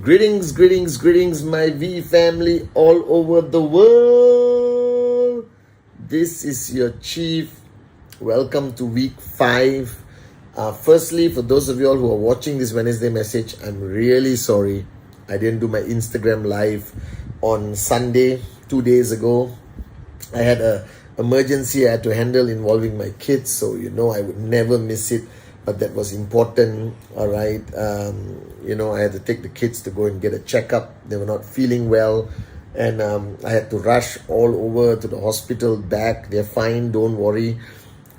Greetings, my V family all over the world. This is your Chief. Welcome to week 5. Firstly, for those of you all who are watching this Wednesday message, I'm really sorry I didn't do my Instagram live on Sunday, 2 days ago. I had an emergency I had to handle involving my kids, so I would never miss it. But that was important, all right. I had to take the kids to go and get a checkup. They were not feeling well. And I had to rush all over to the hospital back. They're fine, don't worry.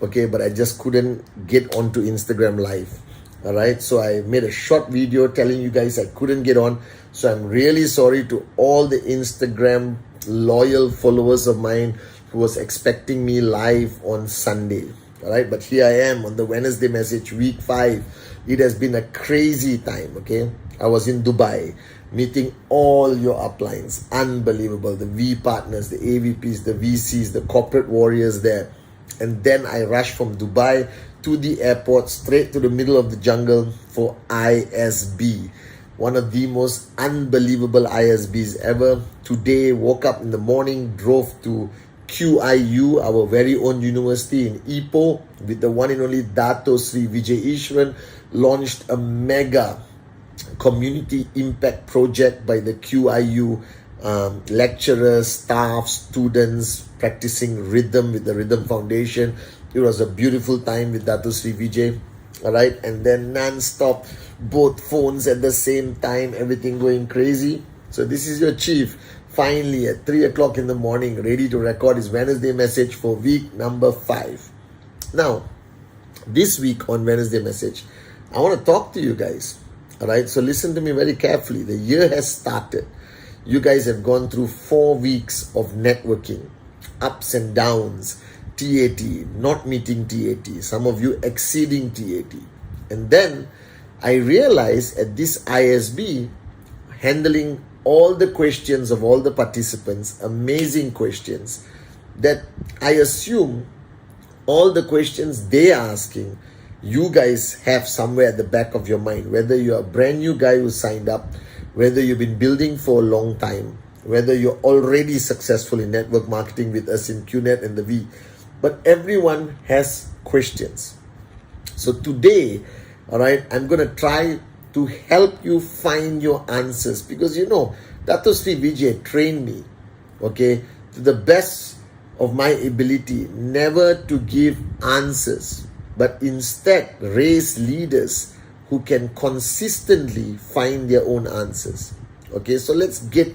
Okay, but I just couldn't get onto Instagram Live. All right, so I made a short video telling you guys I couldn't get on. So I'm really sorry to all the Instagram loyal followers of mine who was expecting me live on Sunday. All right, but here I am on the Wednesday message, week 5. It has been a crazy time, okay? I was in Dubai meeting all your uplines. Unbelievable. The V partners, the AVPs, the VCs, the corporate warriors there. And then I rushed from Dubai to the airport, straight to the middle of the jungle for ISB. One of the most unbelievable ISBs ever. Today, woke up in the morning, drove to QIU, our very own university in Ipoh, with the one and only Dato Sri Vijay Ishwan, launched a mega community impact project by the QIU lecturers, staff, students practicing rhythm with the Rhythm Foundation. It was a beautiful time with Dato Sri Vijay, all right, and then non-stop, both phones at the same time, everything going crazy. So this is your chief, finally at 3 o'clock in the morning, ready to record his Wednesday message for week number 5. Now, this week on Wednesday message, I want to talk to you guys. All right, so listen to me very carefully. The year has started. You guys have gone through 4 weeks of networking, ups and downs, TAT, not meeting TAT, some of you exceeding TAT. And then I realized at this ISB, handling all the questions of all the participants, amazing questions, that I assume all the questions they are asking, you guys have somewhere at the back of your mind, whether you're a brand new guy who signed up, whether you've been building for a long time, whether you're already successful in network marketing with us in QNet and the V, but everyone has questions. So today, all right, I'm going to try to help you find your answers, because Dato Sri Vijay trained me, okay, to the best of my ability, never to give answers, but instead raise leaders who can consistently find their own answers. Okay, so let's get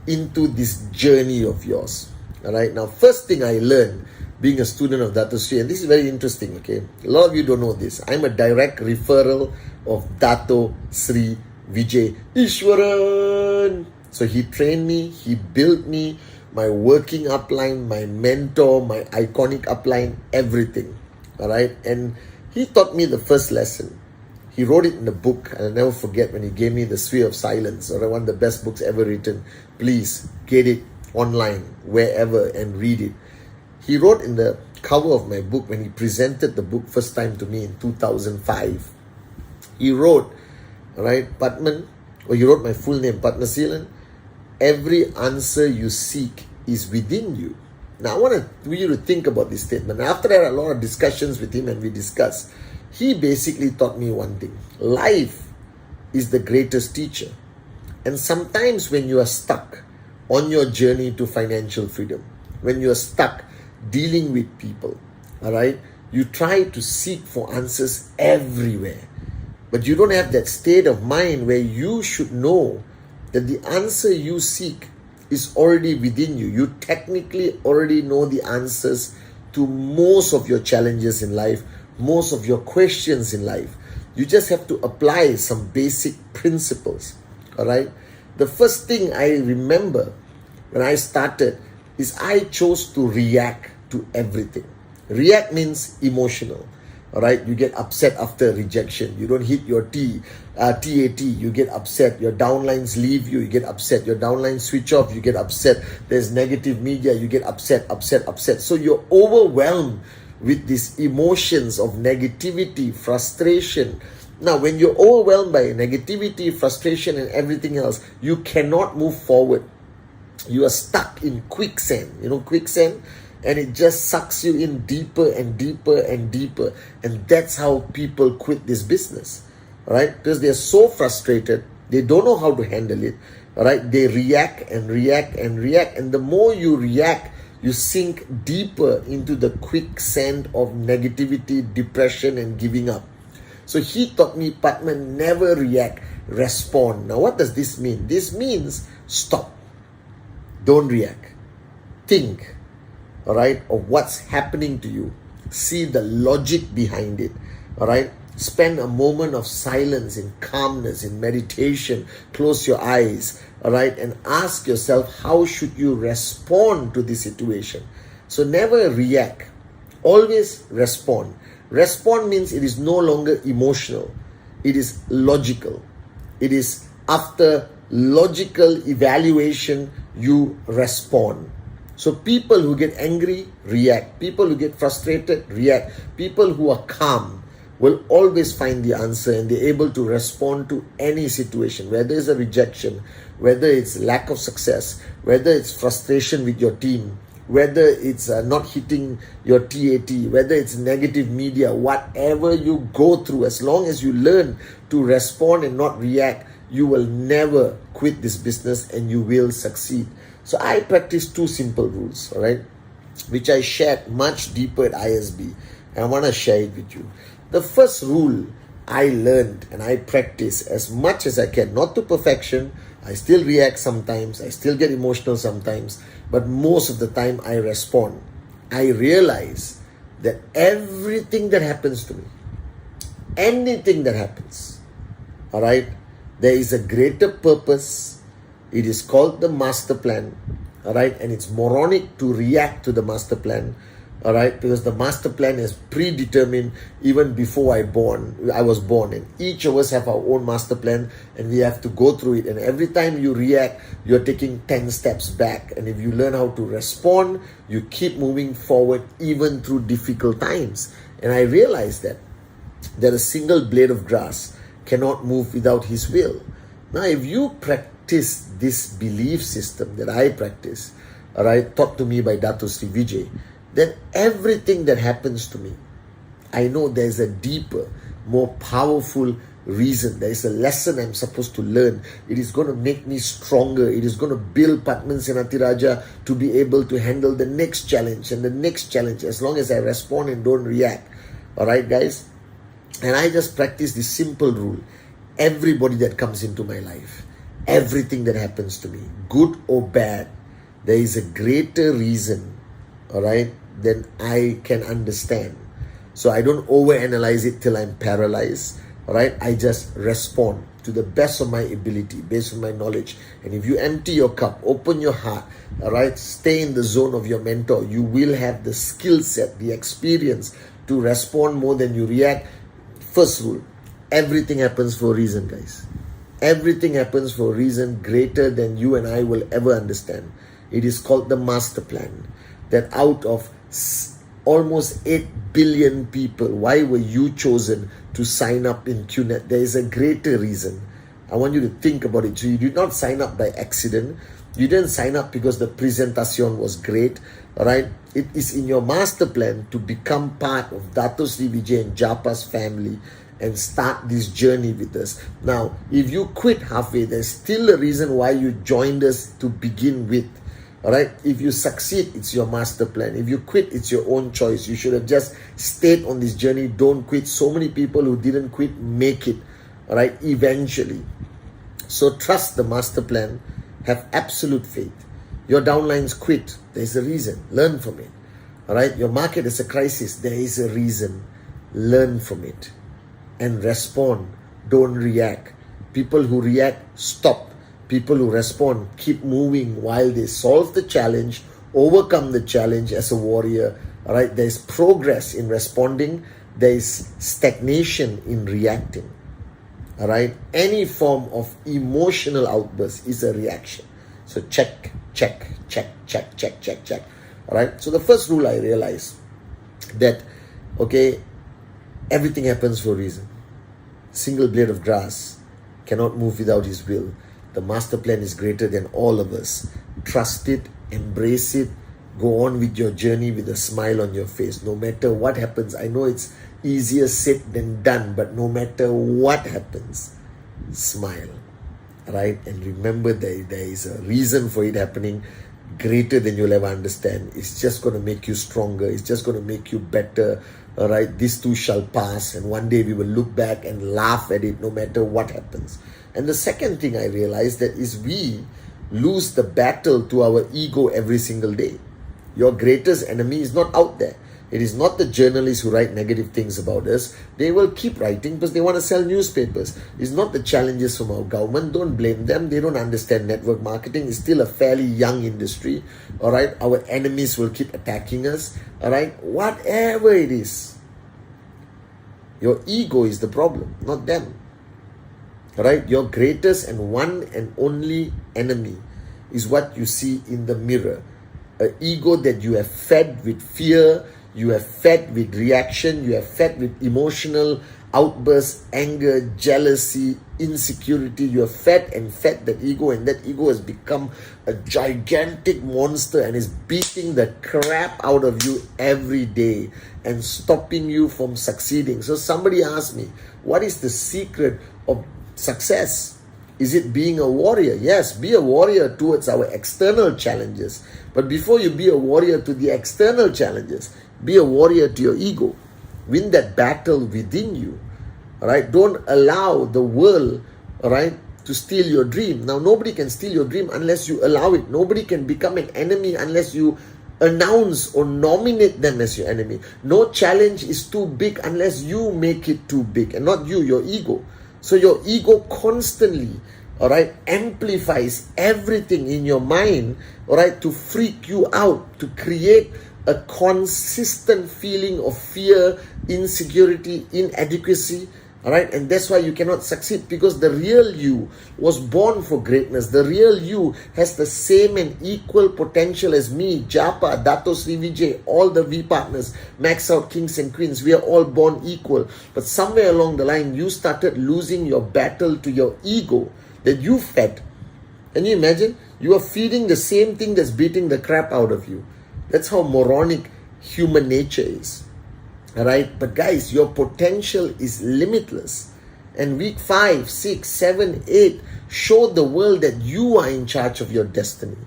into this journey of yours. All right, now first thing I learned being a student of Dato Sri, and this is very interesting, okay, a lot of you don't know this, I'm a direct referral of Dato Sri Vijay Ishwaran. So he trained me, he built me, my working upline, my mentor, my iconic upline, everything. All right, and he taught me the first lesson. He wrote it in a book, and I'll never forget when he gave me The Sphere of Silence, or one of the best books ever written. Please get it online, wherever, and read it. He wrote in the cover of my book, when he presented the book first time to me in 2005, he wrote, all right, Pathman, or he wrote my full name, Pathman Senathirajah, every answer you seek is within you. Now, I want you to think about this statement. After that, a lot of discussions with him, and we discussed, he basically taught me one thing. Life is the greatest teacher. And sometimes when you are stuck on your journey to financial freedom, when you are stuck dealing with people, all right, you try to seek for answers everywhere. But you don't have that state of mind where you should know that the answer you seek is already within you. You technically already know the answers to most of your challenges in life, most of your questions in life. You just have to apply some basic principles. All right. The first thing I remember when I started is I chose to react to everything. React means emotional. All right, you get upset after rejection. You don't hit your TAT, you get upset. Your downlines leave you, you get upset. Your downlines switch off, you get upset. There's negative media, you get upset. So you're overwhelmed with these emotions of negativity, frustration, Now, when you're overwhelmed by negativity, frustration, and everything else, you cannot move forward. You are stuck in quicksand. You know quicksand? And it just sucks you in deeper and deeper and deeper. And that's how people quit this business, right? Because they're so frustrated. They don't know how to handle it, right? They react and react and react. And the more you react, you sink deeper into the quicksand of negativity, depression, and giving up. So he taught me, Pathman, never react, respond. Now, what does this mean? This means stop. Don't react. Think, all right, of what's happening to you. See the logic behind it, all right? Spend a moment of silence, in calmness, in meditation. Close your eyes, all right, and ask yourself, how should you respond to this situation? So never react. Always respond. Respond means it is no longer emotional. It is logical. It is after logical evaluation, you respond. So people who get angry, react. People who get frustrated, react. People who are calm will always find the answer, and they're able to respond to any situation, whether it's a rejection, whether it's lack of success, whether it's frustration with your team, whether it's not hitting your TAT, whether it's negative media, whatever you go through, as long as you learn to respond and not react, you will never quit this business and you will succeed. So I practice two simple rules, all right, which I shared much deeper at ISB. And I want to share it with you. The first rule I learned and I practice as much as I can, not to perfection. I still react sometimes, I still get emotional sometimes, but most of the time I respond. I realize that everything that happens to me, anything that happens, all right, there is a greater purpose. It is called the master plan, all right, and it's moronic to react to the master plan, all right, because the master plan is predetermined even before I was born, and each of us have our own master plan, and we have to go through it. And every time you react, you're taking 10 steps back. And if you learn how to respond, you keep moving forward even through difficult times. And I realized that a single blade of grass cannot move without his will. Now, if you practice this belief system that I practice, all right, taught to me by Dato Sri Vijay, then everything that happens to me, I know there's a deeper, more powerful reason. There is a lesson I'm supposed to learn. It is going to make me stronger. It is going to build Pathman Senathirajah to be able to handle the next challenge and the next challenge, as long as I respond and don't react. All right, guys? And I just practice this simple rule. Everybody that comes into my life, everything that happens to me, good or bad, there is a greater reason, all right, than I can understand. So I don't overanalyze it till I'm paralyzed, all right? I just respond to the best of my ability, based on my knowledge. And if you empty your cup, open your heart, all right, stay in the zone of your mentor, you will have the skill set, the experience to respond more than you react. First rule, everything happens for a reason, guys. Everything happens for a reason greater than you and I will ever understand. It is called the master plan. That out of almost 8 billion people, why were you chosen to sign up in QNet? There is a greater reason. I want you to think about it. So you did not sign up by accident. You didn't sign up because the presentation was great, all right? It is in your master plan to become part of Dato Sri Vijay and Japa's family and start this journey with us. Now, if you quit halfway, there's still a reason why you joined us to begin with. All right. If you succeed, it's your master plan. If you quit, it's your own choice. You should have just stayed on this journey. Don't quit. So many people who didn't quit make it. All right. Eventually. So trust the master plan. Have absolute faith. Your downlines quit. There's a reason. Learn from it. All right. Your market is a crisis. There is a reason. Learn from it and respond. Don't react. People who react, stop. People who respond, keep moving while they solve the challenge, overcome the challenge as a warrior. All right, there's progress in responding. There is stagnation in reacting. All right, any form of emotional outburst is a reaction. So check. All right, so the first rule I realized that, okay, everything happens for a reason. single blade of grass cannot move without His will. The master plan is greater than all of us. Trust it, embrace it, go on with your journey with a smile on your face. No matter what happens, I know it's easier said than done, but no matter what happens, smile, right? And remember there is a reason for it happening greater than you'll ever understand. It's just going to make you stronger. It's just going to make you better. All right, this too shall pass, and one day we will look back and laugh at it no matter what happens. And the second thing I realized that is we lose the battle to our ego every single day. Your greatest enemy is not out there. It is not the journalists who write negative things about us. They will keep writing because they want to sell newspapers. It's not the challenges from our government. Don't blame them. They don't understand network marketing. It's still a fairly young industry. All right. Our enemies will keep attacking us. All right. Whatever it is. Your ego is the problem, not them. All right. Your greatest and one and only enemy is what you see in the mirror. An ego that you have fed with fear, you have fed with reaction, you have fed with emotional outbursts, anger, jealousy, insecurity. You have fed that ego, and that ego has become a gigantic monster and is beating the crap out of you every day and stopping you from succeeding. So somebody asked me, what is the secret of success? Is it being a warrior? Yes, be a warrior towards our external challenges. But before you be a warrior to the external challenges, be a warrior to your ego. Win that battle within you. All right? Don't allow the world, all right, to steal your dream. Now, nobody can steal your dream unless you allow it. Nobody can become an enemy unless you announce or nominate them as your enemy. No challenge is too big unless you make it too big, and not you, your ego. So your ego constantly, all right, amplifies everything in your mind, all right, to freak you out, to create a consistent feeling of fear, insecurity, inadequacy, all right, and that's why you cannot succeed, because the real you was born for greatness. The real you has the same and equal potential as me, Japa, Dato Sri Vijay, all the V partners, Max Out Kings and Queens. We are all born equal. But somewhere along the line, you started losing your battle to your ego that you fed. Can you imagine? You are feeding the same thing that's beating the crap out of you. That's how moronic human nature is. Alright, but guys, your potential is limitless. And week 5, 6, 7, 8 show the world that you are in charge of your destiny.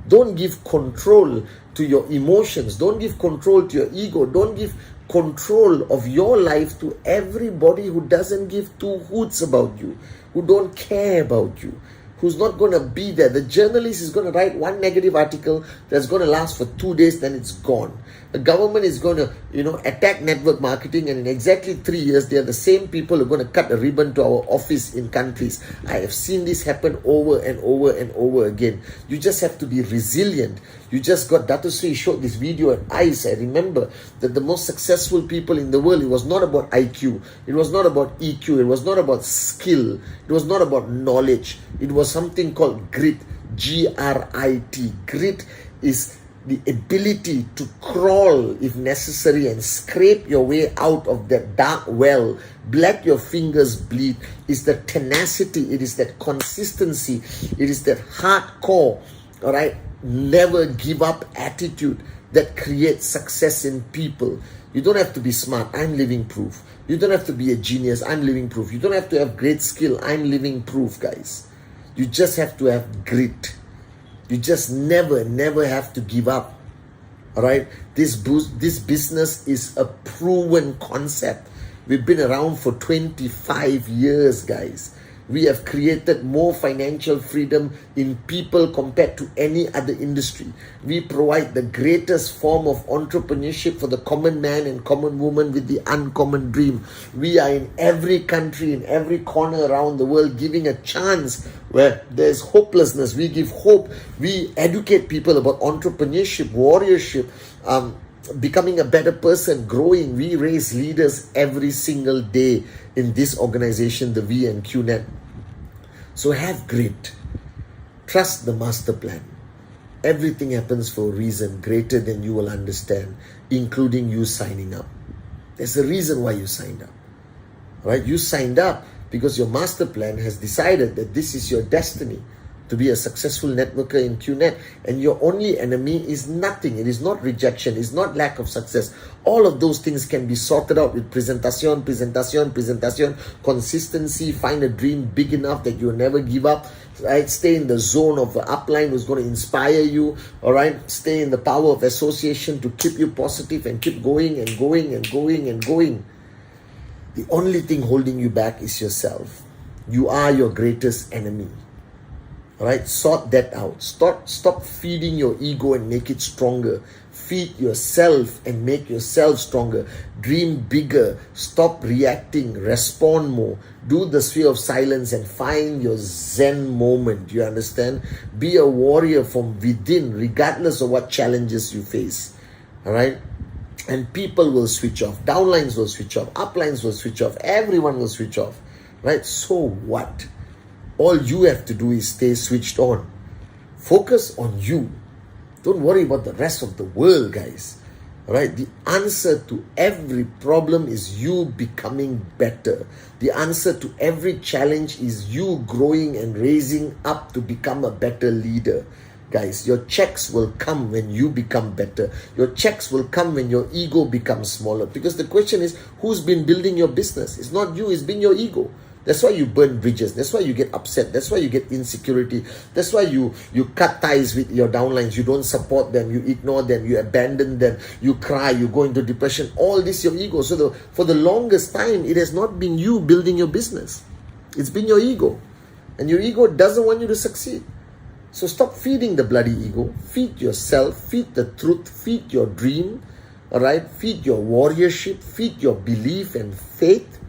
Don't give control to your emotions. Don't give control to your ego. Don't give control of your life to everybody who doesn't give two hoots about you, who don't care about you, who's not going to be there. The journalist is going to write one negative article that's going to last for 2 days, then it's gone. The government is going to, attack network marketing, and in exactly 3 years, they are the same people who are going to cut a ribbon to our office in countries. I have seen this happen over and over and over again. You just have to be resilient. You just got, Dato Sri showed this video at ICE. I remember that the most successful people in the world, it was not about IQ. It was not about EQ. It was not about skill. It was not about knowledge. It was something called grit, G-R-I-T. Grit is the ability to crawl if necessary and scrape your way out of that dark well. Let your fingers bleed. It's the tenacity. It is that consistency. It is that hardcore, all right, never give up attitude that creates success in people. You don't have to be smart. I'm living proof. You don't have to be a genius. I'm living proof. You don't have to have great skill. I'm living proof, guys. You just have to have grit. You just never have to give up. All right? This business is a proven concept. We've been around for 25 years, guys. We have created more financial freedom in people compared to any other industry. We provide the greatest form of entrepreneurship for the common man and common woman with the uncommon dream. We are in every country, in every corner around the world, giving a chance where there's hopelessness. We give hope. We educate people about entrepreneurship, warriorship, becoming a better person, growing. We raise leaders every single day in this organization, the V and QNet. So have grit. Trust the master plan. Everything happens for a reason greater than you will understand, including you signing up. There's a reason why you signed up. Right? You signed up because your master plan has decided that this is your destiny, to be a successful networker in QNet, and your only enemy is nothing. It is not rejection, it's not lack of success. All of those things can be sorted out with presentation, consistency. Find a dream big enough that you'll never give up. Right? Stay in the zone of the upline who's going to inspire you. All right, stay in the power of association to keep you positive and keep going and going and going and going. The only thing holding you back is yourself. You are your greatest enemy. Alright, sort that out. Stop feeding your ego and make it stronger. Feed yourself and make yourself stronger. Dream bigger. Stop reacting. Respond more. Do the sphere of silence and find your Zen moment. You understand? Be a warrior from within, regardless of what challenges you face. Alright? And people will switch off. Downlines will switch off. Uplines will switch off. Everyone will switch off. Right? So what? All you have to do is stay switched on. Focus on you. Don't worry about the rest of the world, guys. Alright? The answer to every problem is you becoming better. The answer to every challenge is you growing and raising up to become a better leader. Guys, your checks will come when you become better. Your checks will come when your ego becomes smaller. Because the question is, who's been building your business? It's not you, it's been your ego. That's why you burn bridges. That's why you get upset. That's why you get insecurity. That's why you cut ties with your downlines. You don't support them. You ignore them. You abandon them. You cry. You go into depression. All this your ego. So for the longest time, it has not been you building your business. It's been your ego. And your ego doesn't want you to succeed. So stop feeding the bloody ego. Feed yourself. Feed the truth. Feed your dream. Alright? Feed your warriorship. Feed your belief and faith.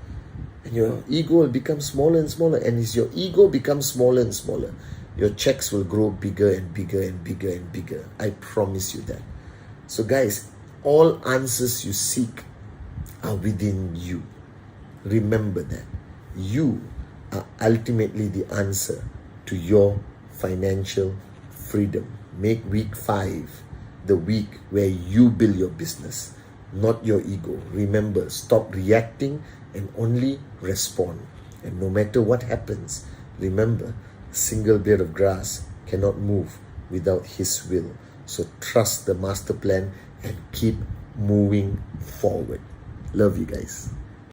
And your ego will become smaller and smaller. And as your ego becomes smaller and smaller, your checks will grow bigger and bigger and bigger and bigger. I promise you that. So guys, all answers you seek are within you. Remember that. You are ultimately the answer to your financial freedom. Make week 5 the week where you build your business, not your ego. Remember, stop reacting and only respond. And no matter what happens, remember, a single blade of grass cannot move without his will. So trust the master plan and keep moving forward. Love you guys.